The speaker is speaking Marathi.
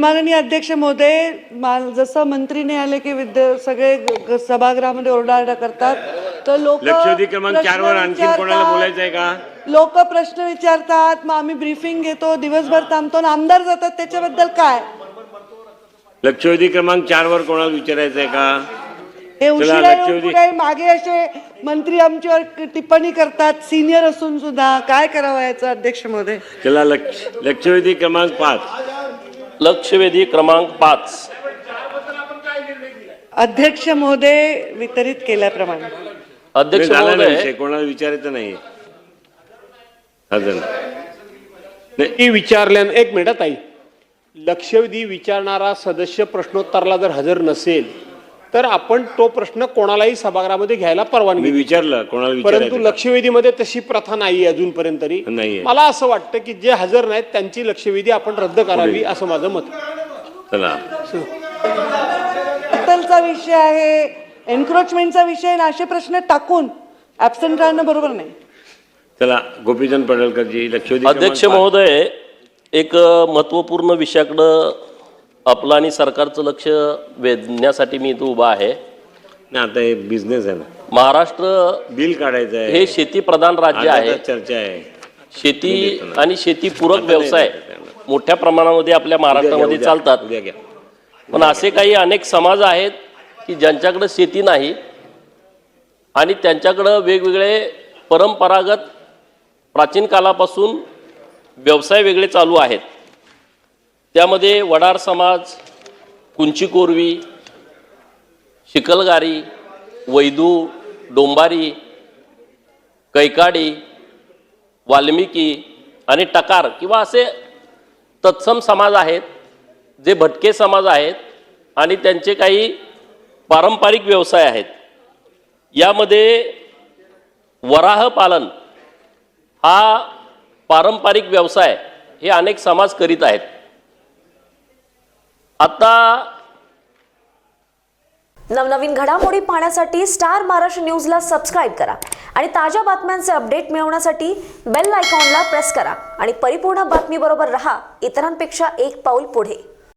सन्माननीय अध्यक्ष महोदय, जसं मंत्रीने आले की सगळे सभागृहामध्ये ओरडाओरडा करतात, तर लोक लक्षवेधी क्रमांक 4 वर आणखी कोणाला बोलायचं आहे का? लोक प्रश्न विचारतात, मग आम्ही ब्रीफिंग घेतो, दिवसभर थांबतो, आमदार जातात, त्याच्याबद्दल काय? लक्षवेधी क्रमांक 4 वर कोणाला विचारायचं आहे का? हे उशिरा येऊन पुढे मागे असे मंत्री आमच्यावर टिप्पणी करतात, सिनियर असून सुद्धा. काय करावं याचं अध्यक्ष महोदय? चला लक्षवेधी क्रमांक 5. लक्षवेधी क्रमांक 5. अध्यक्ष महोदय वितरित केल्याप्रमाणे. अध्यक्ष महोदय, कोणाला विचारायचं नाही. विचारल्या एक मिनिट ताई, लक्षवेधी विचारणारा सदस्य प्रश्नोत्तराला जर हजर नसेल तर आपण तो प्रश्न कोणालाही सभागृहामध्ये घ्यायला परवानगी विचारलं कोणाला, परंतु लक्षवेधीमध्ये तशी प्रथा नाही अजूनपर्यंत तरी. मला असं वाटतं की जे हजर नाहीत त्यांची लक्षवेधी आपण रद्द करावी असं माझं मत. चला, विषय आहे, एन्क्रोचमेंटचा विषय, असे प्रश्न टाकून ऍब्सेंट राहणं बरोबर नाही. चला, गोपीचंद पडळकरजी. लक्षवेधी अध्यक्ष महोदय, एक महत्वपूर्ण विषयाकडे आपलं आणि सरकारचं लक्ष वेधण्यासाठी मी इथं उभा आहे. आता हे बिझनेस आहे ना, महाराष्ट्र बिल काढायचं आहे, हे शेती प्रधान राज्य आहे. चर्चा आहे. शेती आणि शेतीपूरक व्यवसाय मोठ्या प्रमाणामध्ये आपल्या महाराष्ट्रामध्ये चालतात. पण असे काही अनेक समाज आहेत की ज्यांच्याकडे शेती नाही आणि त्यांच्याकडे वेगवेगळे परंपरागत प्राचीन कालापासून व्यवसाय वेगळे चालू आहेत. त्यामध्ये वडार समाज, कुंची कोरवी, शिकलगारी, वैदू, डोंबारी, कैकाडी, वाल्मिकी आणि टकार किंवा असे तत्सम समाज आहेत जे भटके समाज आहेत आणि त्यांचे काही पारंपरिक व्यवसाय आहेत. यामध्ये वराह पालन हा पारंपरिक व्यवसाय हे अनेक समाज करीत आहेत. आता नवनवीन घडामोडी पाहण्यासाठी स्टार महाराष्ट्र न्यूजला सबस्क्राईब करा आणि ताज्या बातम्यांचे अपडेट मिळवण्यासाठी बेल आयकॉनला प्रेस करा आणि परिपूर्ण बातमीबरोबर रहा, इतरांपेक्षा एक पाऊल पुढे.